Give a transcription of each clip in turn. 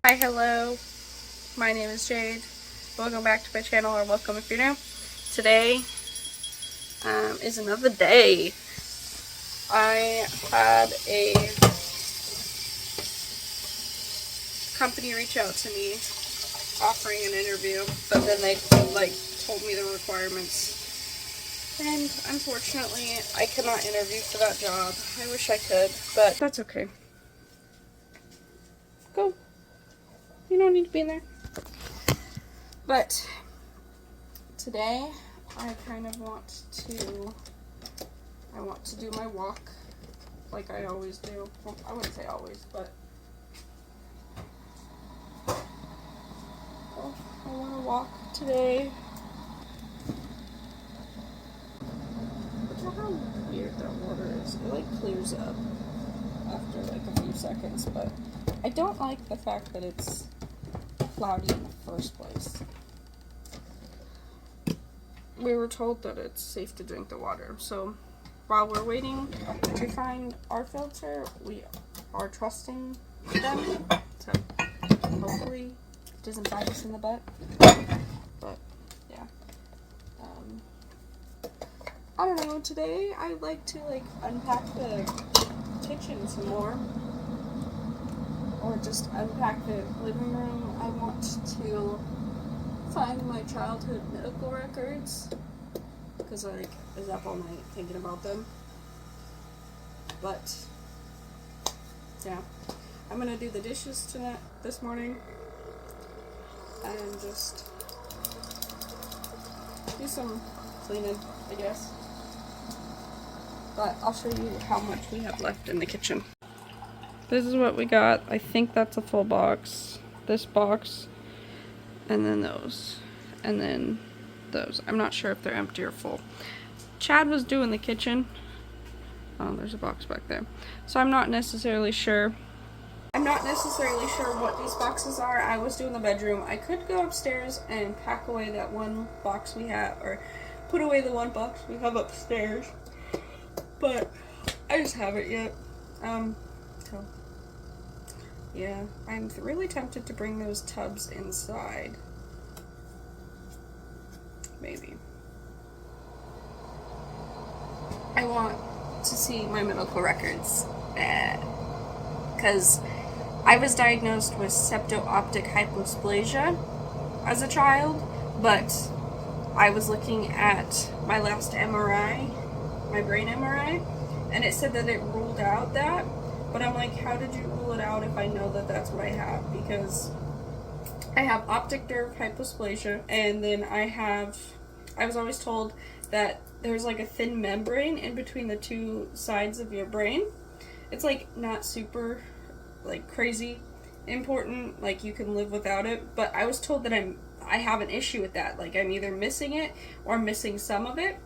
Hi, hello, my name is Jade. Welcome back to my channel, or welcome if you're new. Today is another day. I had a company reach out to me offering an interview, but then they told me the requirements, and unfortunately I cannot interview for that job. I wish I could, but that's okay. Go. You don't need to be in there. But today I kind of want to do my walk like I always do. Well, I wouldn't say always, but I want to walk today. Look at how weird that water is. It like clears up after like a few seconds, but I don't like the fact that it's cloudy in the first place. We were told that it's safe to drink the water, so while we're waiting to find our filter, we are trusting them to hopefully it doesn't bite us in the butt. But yeah, I don't know, today I'd like to unpack the kitchen some more, or just unpack the living room. I want to find my childhood medical records because I was up all night thinking about them. But yeah, I'm gonna do the dishes tonight, this morning, and just do some cleaning, I guess. But I'll show you how much we have left in the kitchen. This is what we got. I think that's a full box. This box, and then those, and then those. I'm not sure if they're empty or full. Chad was doing the kitchen. Oh, there's a box back there. So I'm not necessarily sure. What these boxes are. I was doing the bedroom. I could go upstairs and pack away that one box we have, or put away the one box we have upstairs. But I just haven't yet. So yeah, I'm really tempted to bring those tubs inside. Maybe. I want to see my medical records, because I was diagnosed with septo-optic hyposplasia as a child, but I was looking at my last MRI, my brain MRI, and it said that it ruled out that. But I'm like, how did you rule it out if I know that that's what I have? Because I have optic nerve hyposplasia, and then I was always told that there's like a thin membrane in between the two sides of your brain. It's like not super like crazy important, like you can live without it, but I was told that I have an issue with that, like I'm either missing it or missing some of it.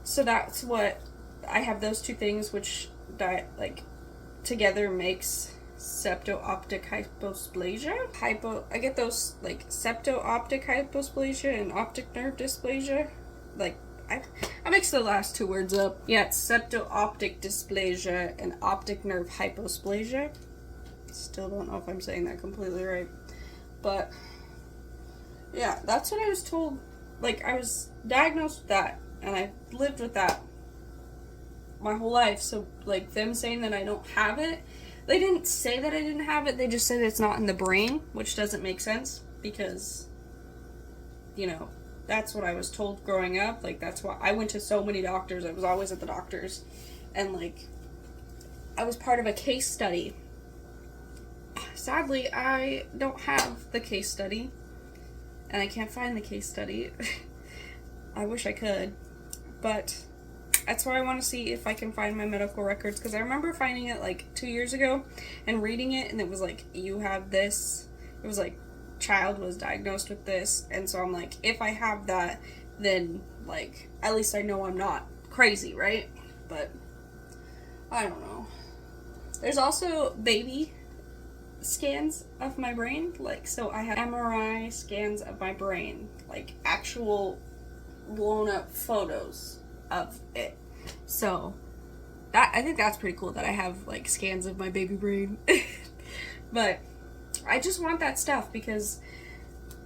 So that's what I have, those two things, which together makes septo-optic hyposplasia. I get those like septo-optic hyposplasia and optic nerve dysplasia. Like I mixed the last two words up. Yeah, it's septo-optic dysplasia and optic nerve hyposplasia. Still don't know if I'm saying that completely right, but yeah, that's what I was told. Like I was diagnosed with that, and I lived with that my whole life. So like them saying that I don't have it, they didn't say that I didn't have it, they just said it's not in the brain, which doesn't make sense because, you know, that's what I was told growing up. Like that's why I went to so many doctors. I was always at the doctors, and like I was part of a case study. Sadly, I don't have the case study, and I can't find the case study. I wish I could, but that's why I want to see if I can find my medical records, because I remember finding it like 2 years ago and reading it, and it was like, you have this. It was like, child was diagnosed with this, and so I'm like, if I have that, then like at least I know I'm not crazy, right? But I don't know. There's also baby scans of my brain, like, so I have MRI scans of my brain, like actual blown up photos of it. So that, I think that's pretty cool that I have like scans of my baby brain. But I just want that stuff because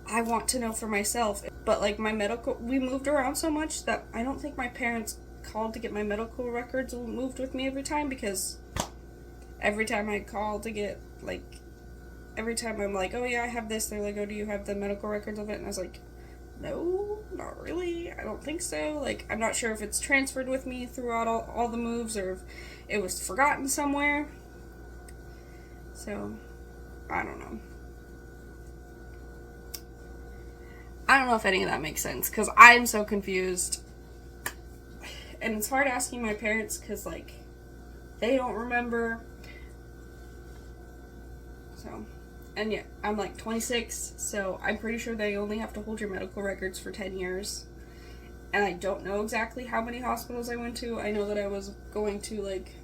I want to know for myself. But like my medical, we moved around so much that I don't think my parents called to get my medical records moved with me every time, because every time I call to get, like, every time I'm like, oh yeah, I have this, they're like, oh, do you have the medical records of it? And I was like, no, not really, I don't think so. Like, I'm not sure if it's transferred with me throughout all the moves, or if it was forgotten somewhere. So, I don't know. I don't know if any of that makes sense, because I'm so confused. And it's hard asking my parents, because, like, they don't remember. So, and yeah, I'm like 26, so I'm pretty sure they only have to hold your medical records for 10 years. And I don't know exactly how many hospitals I went to. I know that I was going to, like,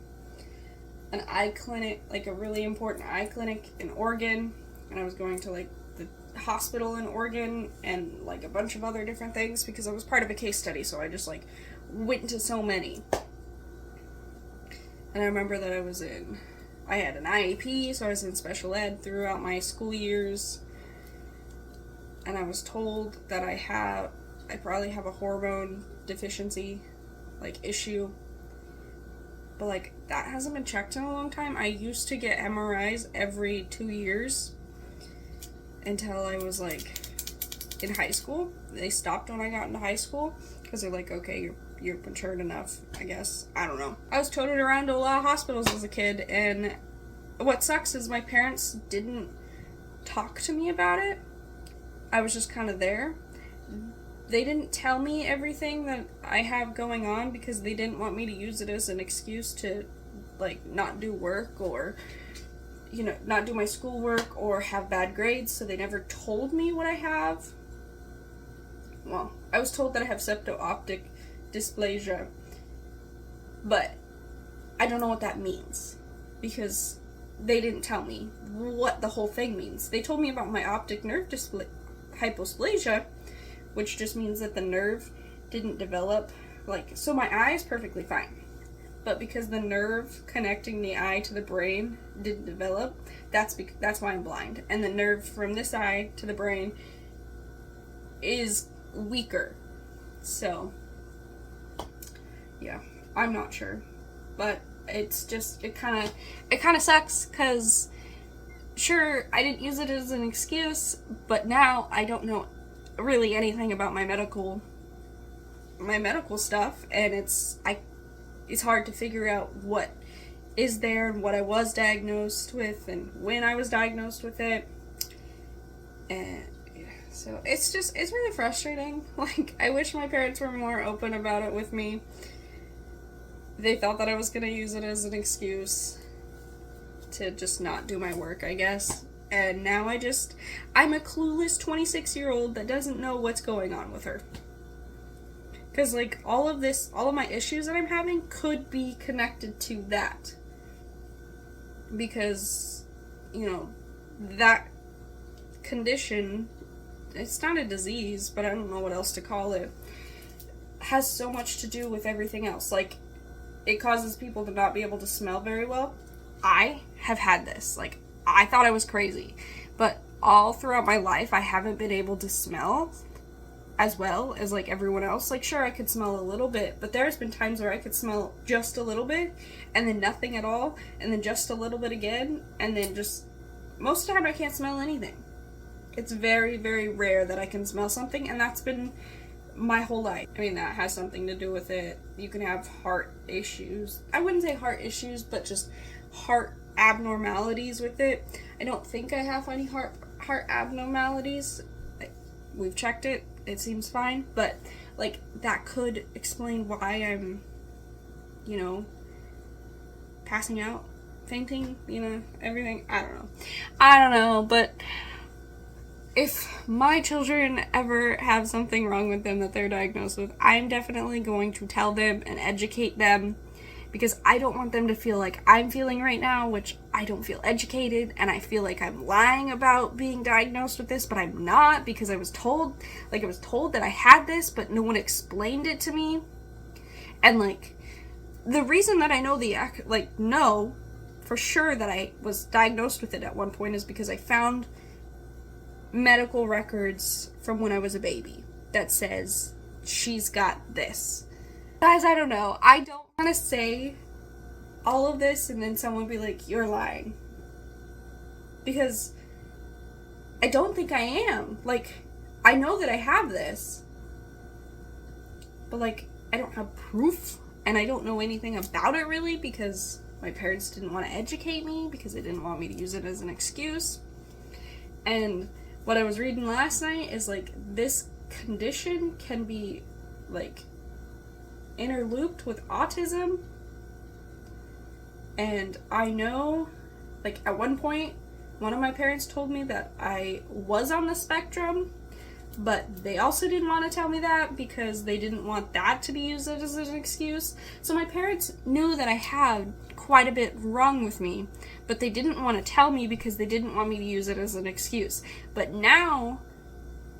an eye clinic, like a really important eye clinic in Oregon. And I was going to, like, the hospital in Oregon and, like, a bunch of other different things because I was part of a case study, so I just, like, went to so many. And I remember that I had an IEP, so I was in special ed throughout my school years. And I was told that I probably have a hormone deficiency, like, issue. But, like, that hasn't been checked in a long time. I used to get MRIs every 2 years until I was, like, in high school. They stopped when I got into high school because they're like, okay, you're matured enough, I guess. I don't know. I was toted around to a lot of hospitals as a kid, and what sucks is my parents didn't talk to me about it. I was just kind of there. They didn't tell me everything that I have going on because they didn't want me to use it as an excuse to, like, not do work or, you know, not do my schoolwork or have bad grades, so they never told me what I have. Well, I was told that I have septo-optic dysplasia, but I don't know what that means because they didn't tell me what the whole thing means. They told me about my optic nerve hyposplasia, which just means that the nerve didn't develop, like, so my eye is perfectly fine, but because the nerve connecting the eye to the brain didn't develop, that's why I'm blind, and the nerve from this eye to the brain is weaker. So yeah, I'm not sure, but it's just, it kind of sucks because sure, I didn't use it as an excuse, but now I don't know really anything about my medical stuff, and it's hard to figure out what is there and what I was diagnosed with and when I was diagnosed with it. And yeah, so it's really frustrating. Like, I wish my parents were more open about it with me. They thought that I was gonna use it as an excuse to just not do my work, I guess. And now I'm a clueless 26-year-old that doesn't know what's going on with her. Because, like, all of my issues that I'm having could be connected to that. Because, you know, that condition, it's not a disease, but I don't know what else to call it, has so much to do with everything else. Like, it causes people to not be able to smell very well. I have had this. Like, I thought I was crazy, but all throughout my life, I haven't been able to smell as well as, like, everyone else. Like, sure, I could smell a little bit, but there's been times where I could smell just a little bit, and then nothing at all, and then just a little bit again, and then just, most of the time I can't smell anything. It's very, very rare that I can smell something, and that's been my whole life. I mean, that has something to do with it. You can have heart issues. I wouldn't say heart issues, but just heart abnormalities with it. I don't think I have any heart abnormalities. We've checked it. It seems fine. But, like, that could explain why I'm, you know, passing out, fainting, you know, everything. I don't know, but if my children ever have something wrong with them that they're diagnosed with, I'm definitely going to tell them and educate them, because I don't want them to feel like I'm feeling right now, which I don't feel educated, and I feel like I'm lying about being diagnosed with this, but I'm not, because I was told that I had this, but no one explained it to me. And, like, the reason that I know for sure that I was diagnosed with it at one point is because I found medical records from when I was a baby that says she's got this. Guys, I don't know. I don't want to say all of this and then someone be like, you're lying. Because I don't think I am. Like, I know that I have this. But, like, I don't have proof. And I don't know anything about it, really, because my parents didn't want to educate me, because they didn't want me to use it as an excuse. And what I was reading last night is, like, this condition can be, like, interlooped with autism. And I know, like, at one point, one of my parents told me that I was on the spectrum, but they also didn't want to tell me that because they didn't want that to be used as an excuse. So my parents knew that I had quite a bit wrong with me, but they didn't want to tell me because they didn't want me to use it as an excuse. But now,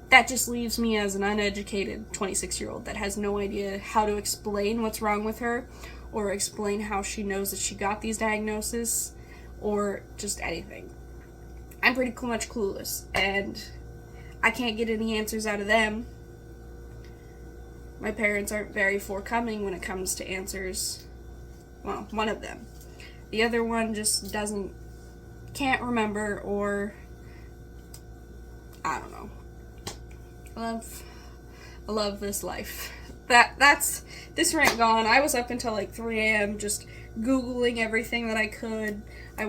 that just leaves me as an uneducated 26-year-old that has no idea how to explain what's wrong with her, or explain how she knows that she got these diagnoses, or just anything. I'm pretty much clueless, and I can't get any answers out of them. My parents aren't very forthcoming when it comes to answers. Well, one of them. The other one just can't remember, or I don't know. I love this life. That's this rant gone. I was up until like 3 a.m. just Googling everything that I could. I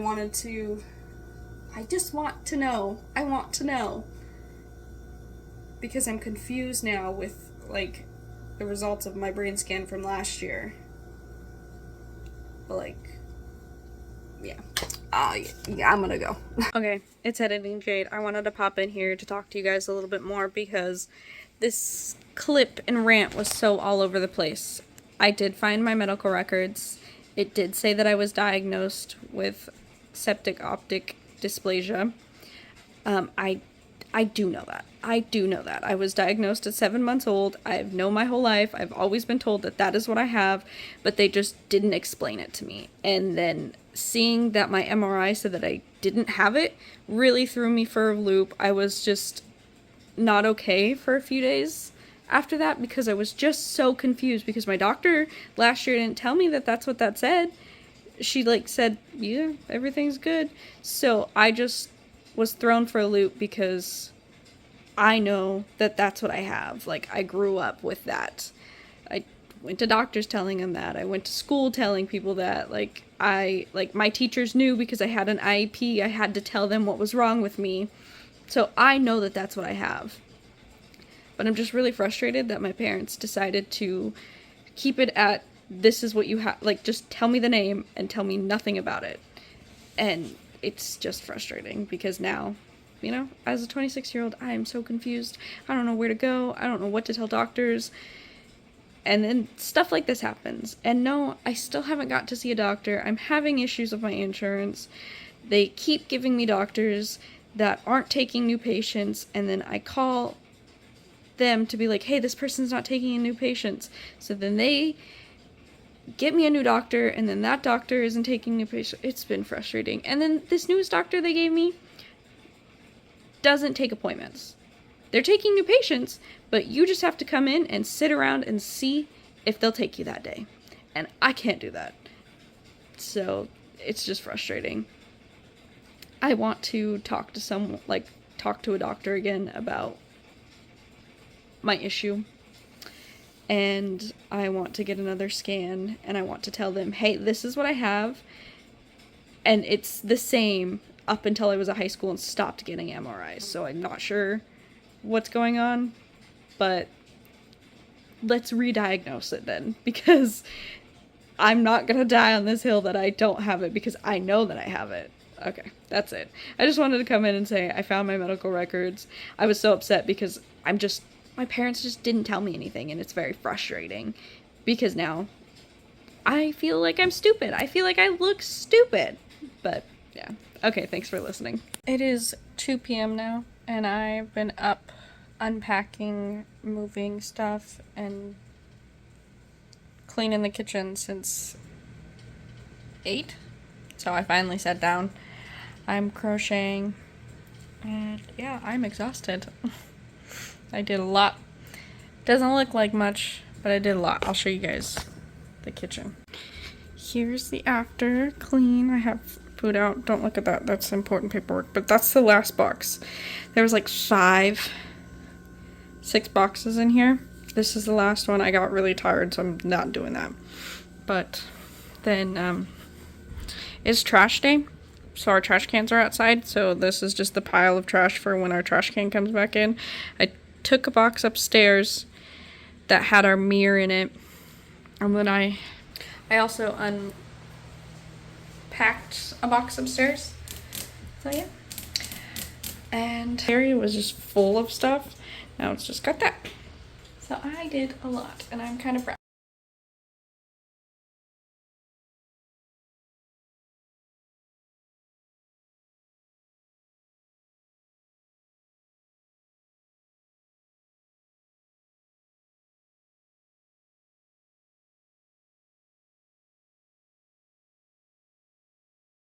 just want to know. I want to know. Because I'm confused now with, like, the results of my brain scan from last year. But, like, yeah. Yeah, I'm gonna go. Okay, it's Editing Jade. I wanted to pop in here to talk to you guys a little bit more because this clip and rant was so all over the place. I did find my medical records. It did say that I was diagnosed with septic optic dysplasia. I do know that. I was diagnosed at 7 months old. I've known my whole life. I've always been told that that is what I have, but they just didn't explain it to me. And then seeing that my MRI said that I didn't have it really threw me for a loop. I was just not okay for a few days after that because I was just so confused because my doctor last year didn't tell me that that's what that said. She, like, said, yeah, everything's good. So I just was thrown for a loop because I know that that's what I have. Like, I grew up with that. I went to doctors telling them that. I went to school telling people that. Like, my teachers knew because I had an IEP. I had to tell them what was wrong with me. So I know that that's what I have. But I'm just really frustrated that my parents decided to keep it at, this is what you have. Like, just tell me the name and tell me nothing about it. And it's just frustrating because now, you know, as a 26-year-old, I am so confused. I don't know where to go. I don't know what to tell doctors. And then stuff like this happens. And no, I still haven't got to see a doctor. I'm having issues with my insurance. They keep giving me doctors that aren't taking new patients. And then I call them to be like, hey, this person's not taking in new patients. So then they get me a new doctor, and then that doctor isn't taking new patients. It's been frustrating. And then this newest doctor they gave me doesn't take appointments. They're taking new patients, but you just have to come in and sit around and see if they'll take you that day. And I can't do that. So it's just frustrating. I want to talk to a doctor again about my issue. And I want to get another scan, and I want to tell them, hey, this is what I have, and it's the same up until I was in high school and stopped getting MRIs, so I'm not sure what's going on, but let's re-diagnose it then, because I'm not gonna die on this hill that I don't have it, because I know that I have it. Okay, that's it. I just wanted to come in and say I found my medical records. I was so upset because my parents just didn't tell me anything, and it's very frustrating because now I feel like I'm stupid. I feel like I look stupid. But yeah. Okay, thanks for listening. It is 2 p.m. now, and I've been up unpacking, moving stuff, and cleaning the kitchen since 8. So I finally sat down. I'm crocheting, and yeah, I'm exhausted. I did a lot. Doesn't look like much, but I did a lot. I'll show you guys the kitchen. Here's the after clean. I have food out. Don't look at that. That's important paperwork. But that's the last box. There was like 6 boxes in here. This is the last one. I got really tired, so I'm not doing that. But then it's trash day. So our trash cans are outside. So this is just the pile of trash for when our trash can comes back in. I took a box upstairs that had our mirror in it. And then I also unpacked a box upstairs. So yeah. And the area was just full of stuff. Now it's just got that. So I did a lot, and I'm kind of proud.